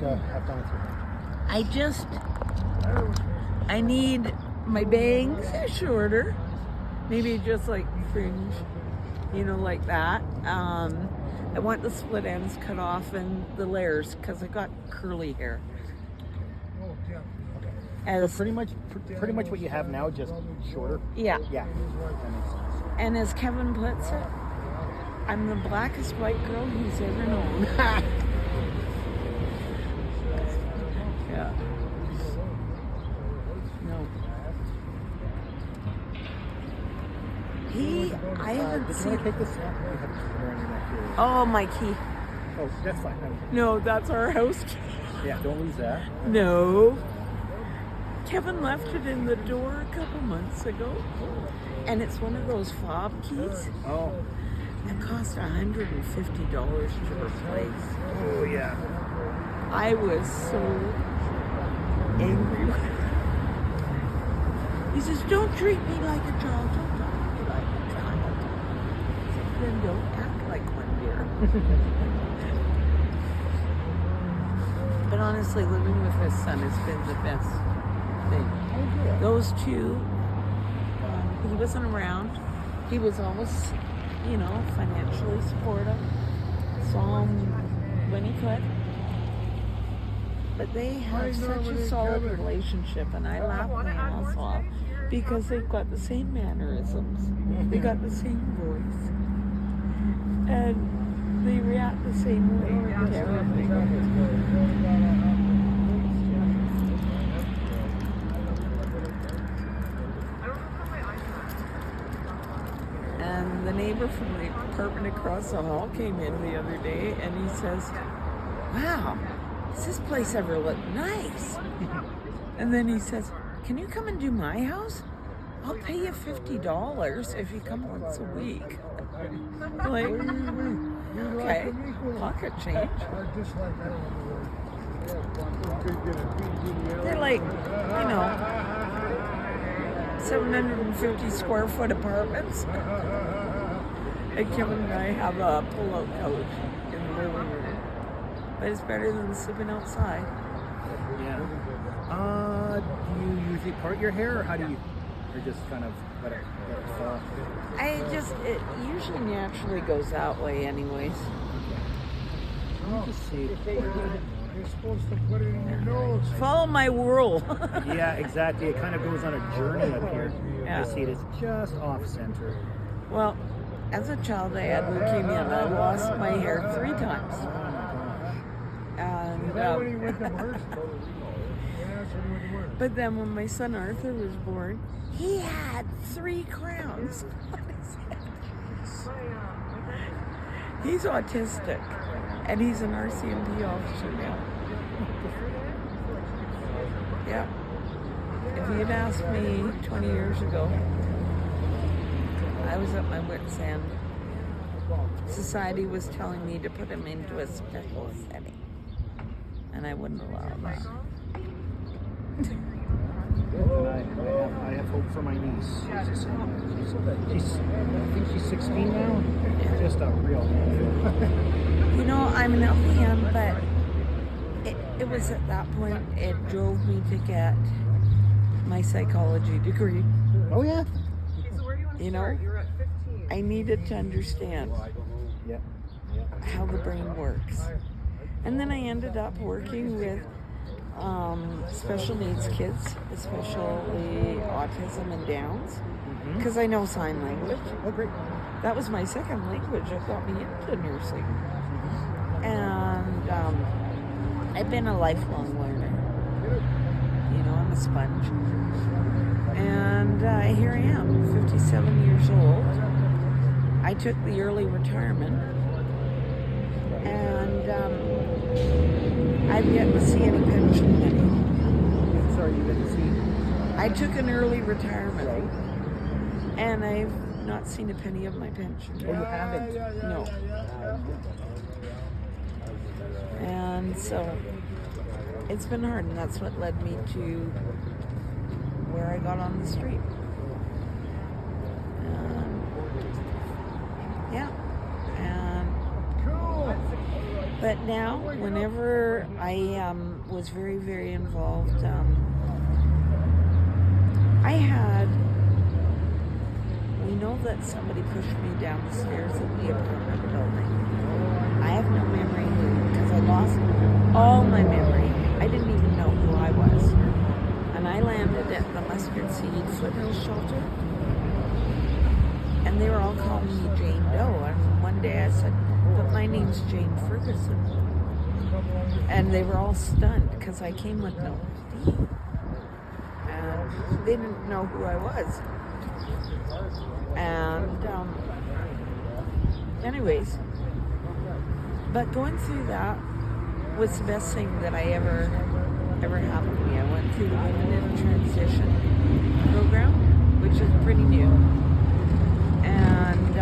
have done with your hair? I need my bangs shorter, maybe just like fringe, like that. I want the split ends cut off and the layers because I got curly hair. So pretty much what you have now, just shorter. Yeah. Yeah. That makes sense. And as Kevin puts it, I'm the blackest white girl he's ever known. Yeah. No. I haven't seen. Can I take this? You have a key around your neck here. Oh, my key. Oh, that's fine. No, that's our house key. Yeah, don't lose that. No. Kevin left it in the door a couple months ago. And it's one of those fob keys. Oh. It cost $150 to replace. Oh, yeah. I was so angry. He says, don't treat me like a child. Don't treat me like a child. I said, then don't act like one, dear. But honestly, living with his son has been the best thing. Those two, he wasn't around. He was always, financially supportive. Saw him when he could. But they have such a solid relationship, and I laugh my ass off because they've got the same mannerisms. They got the same voice. And they react the same way to everything. And the neighbor from the apartment across the hall came in the other day, and he says, wow, does this place ever look nice? And then he says, can you come and do my house? I'll pay you $50 if you come once a week. Like, okay, pocket change. They're like, 750 square foot apartments. And Kevin and I have a pull-out couch in the living room. But it's better than sleeping outside. Yeah. Do you usually part your hair, or how do you, or just kind of let it fall? It usually naturally goes that way anyways. Let me just see. You're supposed to put it in your nose. Follow my whirl. Yeah, exactly. It kind of goes on a journey up here. Yeah. You see it is just off center. Well, as a child I had leukemia and I lost my hair 3 times. And, When he went to Marshall. Yeah, that's when he went to work. but then when my son Arthur was born, he had 3 crowns on his head. He's autistic, and he's an RCMP officer now. Yeah. If you'd asked me 20 years ago, I was at my wit's end. Society was telling me to put him into a special setting, and I wouldn't allow that. I have hope for my niece. I think she's 16 now. Yeah. Just a real. I'm an LPN, but it was at that point it drove me to get my psychology degree. Oh yeah. I needed to understand how the brain works. And then I ended up working with special needs kids, especially autism and Downs, because I know sign language. Oh, great. That was my second language that got me into nursing. And I've been a lifelong learner. I'm a sponge. And here I am, 57 years old. I took the early retirement. And I've yet to see any pension money. Sorry, you didn't see. I took an early retirement. And I've not seen a penny of my pension. Oh, you haven't? No. And so it's been hard, and that's what led me to where I got on the street. Yeah. And But now, whenever I was very, very involved, we know that somebody pushed me down the stairs of the apartment building. I have no memory because I lost all my memory. I didn't even know who I was. And I landed at the Mustard Seed Foothill Shelter. And they were all calling me Jane Doe. And one day I said, but my name's Jane Ferguson. And they were all stunned because I came with no ID. And they didn't know who I was. And anyways, but going through that was the best thing that I ever happened to me. I went through the Women in Transition program, which is pretty new. And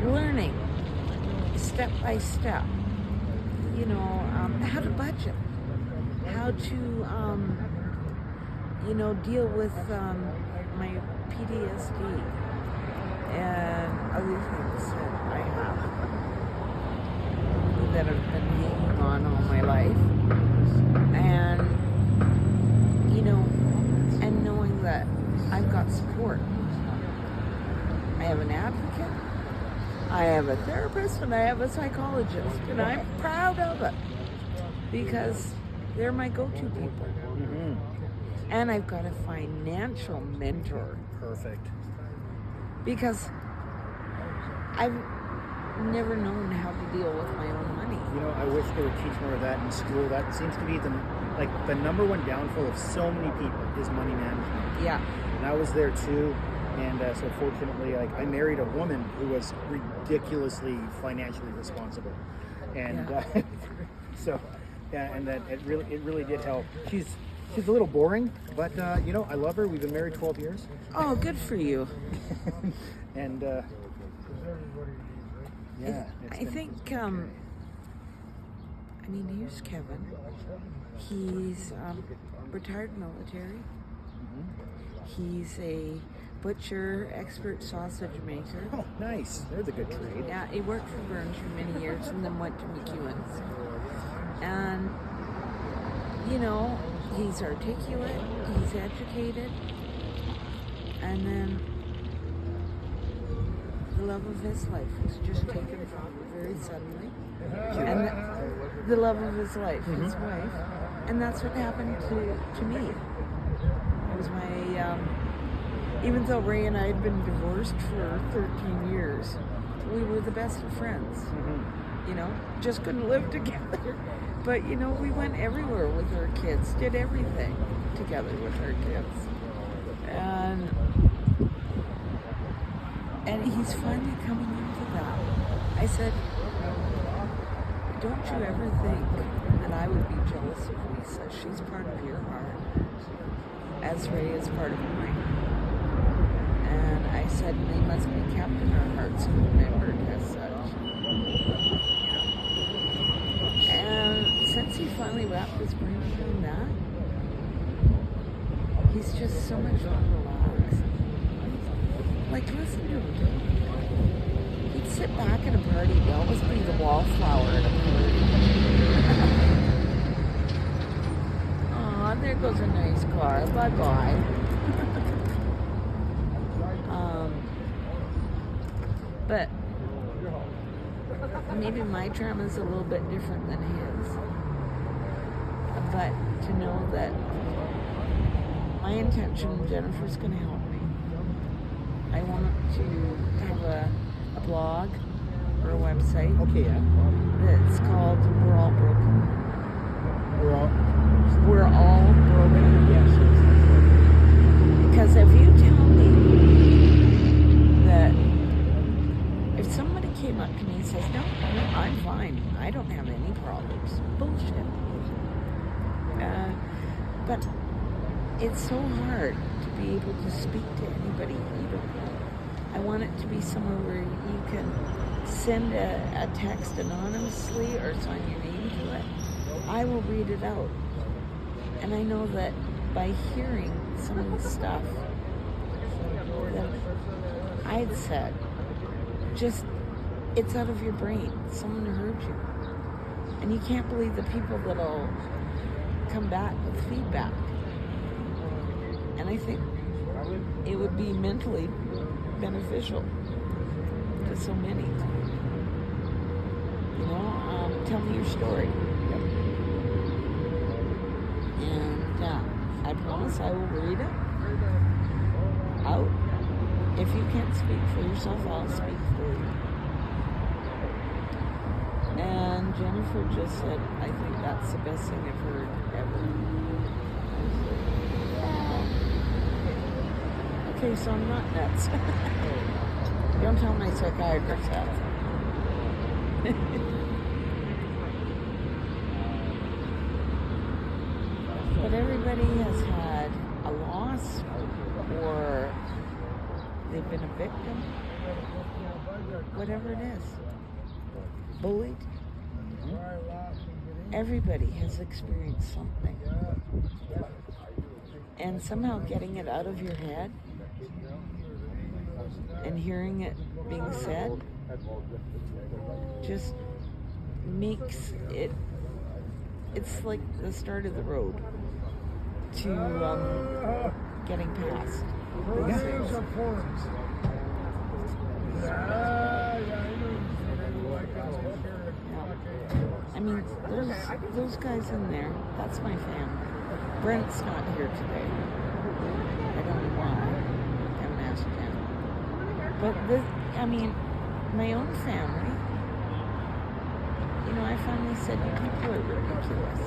learning step by step, how to budget, how to, deal with my PTSD and other things that I have that have been hanging on all my life. And, and knowing that I've got support. I have an advocate, I have a therapist, and I have a psychologist. And I'm proud of it because they're my go-to people. Mm-hmm. And I've got a financial mentor. Perfect. Because I've never known how to deal with my own money. I wish they would teach more of that in school. That seems to be the number one downfall of so many people is money management. Yeah. And I was there too. And so fortunately, I married a woman who was ridiculously financially responsible. And and that it really did help. She's a little boring, but I love her. We've been married 12 years. Oh, good for you. And I think here's Kevin. He's retired military. Mm-hmm. He's a butcher, expert sausage maker. Oh, nice. There's a good trade. Yeah, he worked for Burns for many years and then went to McEwen's. And, he's articulate, he's educated, and then the love of his life was just taken from him very suddenly. And the love of his life, his wife. And that's what happened to me. It was my, even though Ray and I had been divorced for 13 years, we were the best of friends. Mm-hmm. Just couldn't live together. But, we went everywhere with our kids, did everything together with our kids. And he's finally coming into that. I said, don't you ever think that I would be jealous of Lisa? She's part of your heart, as Ray is part of mine. And I said, they must be kept in our hearts and remembered as such. And since he finally wrapped his brain around that, he's just so much more relaxed. Listen to him. He'd sit back at a party. He'd always be the wallflower at a party. Aw, there goes a nice car. Bye-bye. But maybe my trauma is a little bit different than his. But to know that my intention, Jennifer's going to help me. I want to have a blog or a website. Okay, yeah. That's called We're All Broken. We're all Broken. Yes. Because if you tell me that if somebody came up to me and says, no, I'm fine, I don't have any problems, bullshit. But it's so hard to be able to speak to anybody you don't know. I want it to be somewhere where you can send a text anonymously or sign your name to it. I will read it out. And I know that by hearing some of the stuff that I'd said, just it's out of your brain. Someone heard you. And you can't believe the people that'll come back with feedback. And I think it would be mentally beneficial to so many. You know, tell me your story. And I promise I will read it out. If you can't speak for yourself, I'll speak for you. And Jennifer just said, I think that's the best thing I've heard ever. Okay, so I'm not nuts. Don't tell my psychiatrist that. But everybody has had a loss, or they've been a victim, whatever it is. Bullied. Everybody has experienced something. And somehow getting it out of your head and hearing it being said just makes it, it's like the start of the road to getting past these things. I mean, those guys in there, that's my family. Brent's not here today. I don't know why. I haven't asked him. But this, I mean, my own family, you know, I finally said, you people are ridiculous.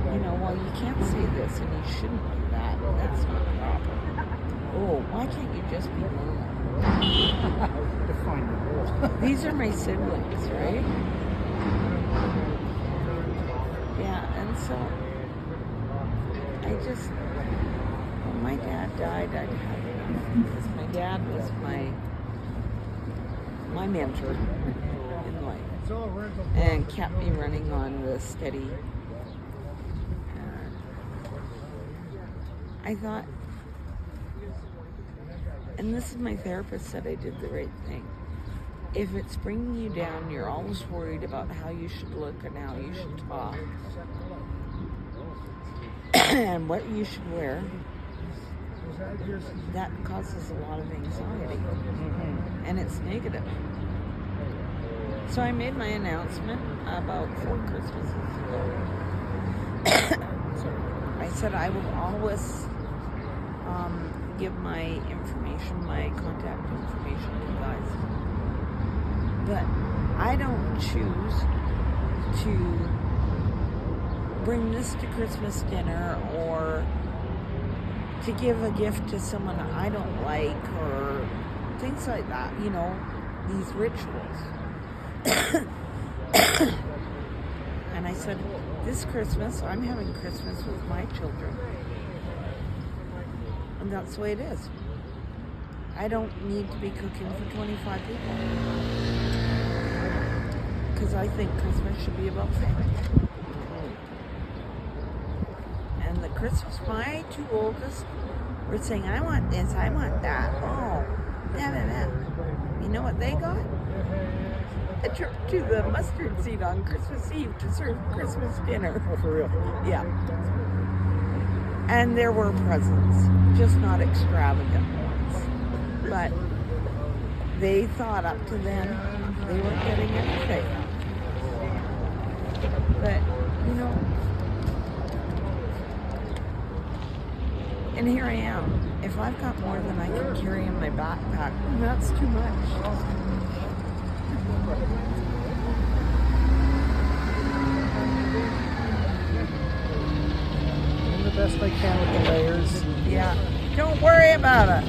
You know, well, you can't say this and you shouldn't do that. That's not proper. Oh, why can't you just be normal? Define the rule. These are my siblings, right? Yeah, and so I just, when my dad died, I'd had enough. Because my dad was my mentor in life and kept me running on the steady. I thought, and this is my therapist said I did the right thing. If it's bringing you down, you're always worried about how you should look and how you should talk and what you should wear, that causes a lot of anxiety. And it's negative. So I made my announcement about 4 Christmases ago. I said I will always give my information, my contact information to you guys. But I don't choose to bring this to Christmas dinner or to give a gift to someone I don't like or things like that, you know, these rituals. And I said, this Christmas, I'm having Christmas with my children. And that's the way it is. I don't need to be cooking for 25 people. Because I think Christmas should be about family. And the Christmas, my 2 oldest were saying, I want this, I want that. Oh, yeah. You know what they got? A trip to the mustard seed on Christmas Eve to serve Christmas dinner. Oh, for real? Yeah. And there were presents, just not extravagant ones. But they thought up to then they weren't getting anything. But, you know, and here I am. If I've got more than I can carry in my backpack, that's too much. Doing the best I can with the layers. Yeah, don't worry about it.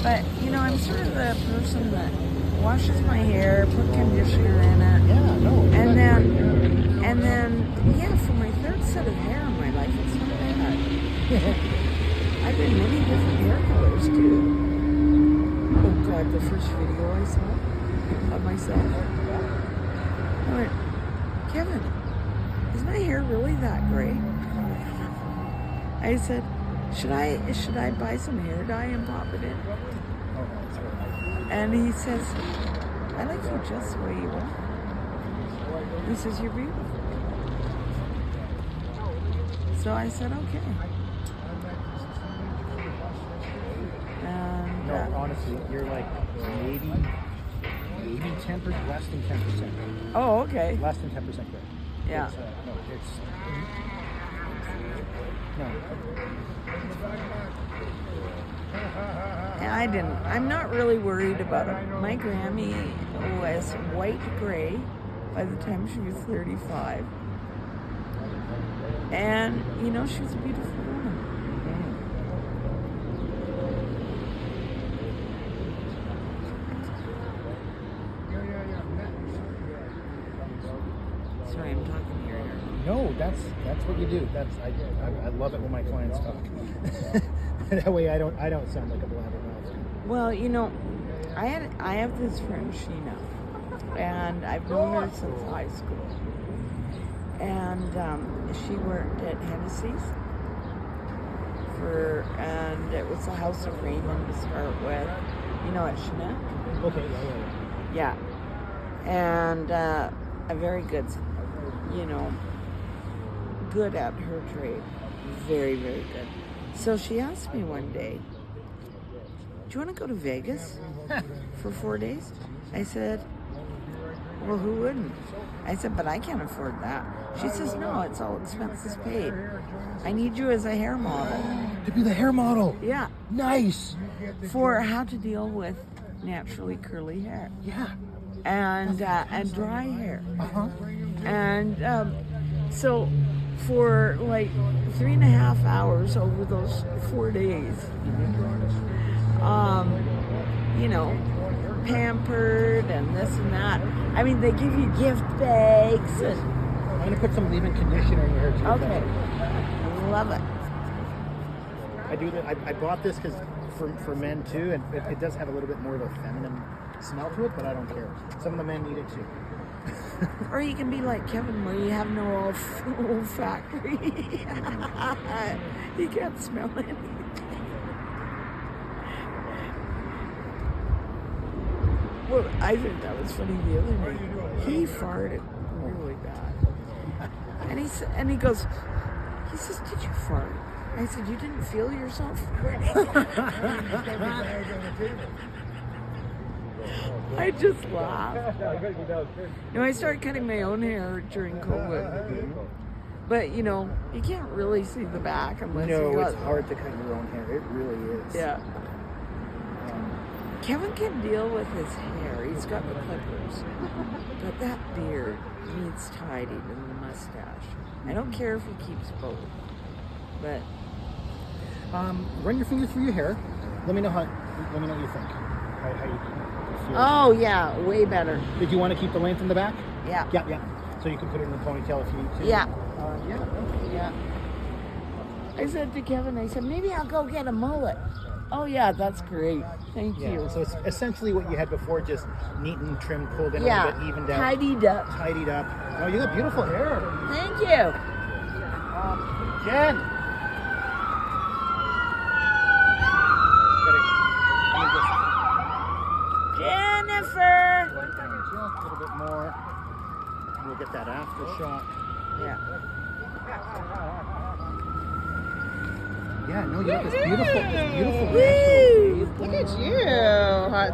But, you know, I'm sort of the person that washes my hair, put conditioner in it. Yeah, no. And then, yeah, for my 3rd set of hair in my life, it's not bad. I've been many different hair colors, too. Oh, God, the first video I saw of myself. I went, Kevin, is my hair really that gray? I said, should I buy some hair dye and pop it in? And he says, I like you just the way you are. He says, you're beautiful. So I said, okay. And, No, honestly, you're like maybe 10%, less than 10%. oh, okay. Less than 10% good. Yeah. It's, no. I'm not really worried about it. My Grammy was white gray by the time she was 35. And, you know, she was a beautiful woman. Sorry, I'm talking here. No, that's what you do. I love it when my clients talk. That way I don't sound like a blabbermouth. Well, you know, I have this friend Sheena, and I've known her since high school. And she worked at Hennessy's and it was the House of Raymond to start with. You know, at Chanel. Okay, Yeah. And a very good, you know, good at her trade. Very, very good. So she asked me one day, do you want to go to Vegas for 4 days? I said, well, who wouldn't? I said, but I can't afford that. She says, no, it's all expenses paid. I need you as a hair model. To be the hair model. Yeah. Nice. For how to deal with naturally curly hair. Yeah. And dry hair. Uh-huh. And so for like 3.5 hours over those 4 days, you know, pampered and this and that. I mean, they give you gift bags. And, I'm going to put some leave-in conditioner in your hair too. okay. Love it. I do that. I bought this because for men too, and it does have a little bit more of a feminine smell to it, but I don't care. Some of the men need it too. Or you can be like Kevin, where you have no olfactory. You can't smell anything. Well, I think that was funny the other night. He farted really bad. And he goes, he says, did you fart? I said, you didn't feel yourself farting? I just laughed. No, I started cutting my own hair during COVID. But, you know, you can't really see the back unless you got... it's hard to cut your own hair. It really is. Yeah. Kevin can deal with his hair. He's got the clippers. But that beard needs tidied and the mustache. I don't care if he keeps both. But... run your fingers through your hair. Let me know what you think. How you feel. Oh, yeah. Way better. Did you want to keep the length in the back? Yeah. Yeah. So you can put it in the ponytail if you need to. Yeah. Yeah. Yeah. I said to Kevin, I said, maybe I'll go get a mullet. Oh, yeah, that's great. Thank you. So it's essentially what you had before, just neat and trimmed, pulled in a little bit, evened out. Tidied up. Tidied up. Oh, you got beautiful hair. Thank you. Jen! Jennifer! Just a little bit more. And we'll get that aftershock. Yeah. Yeah, no, you got this beautiful, Woo! Look at you. Hot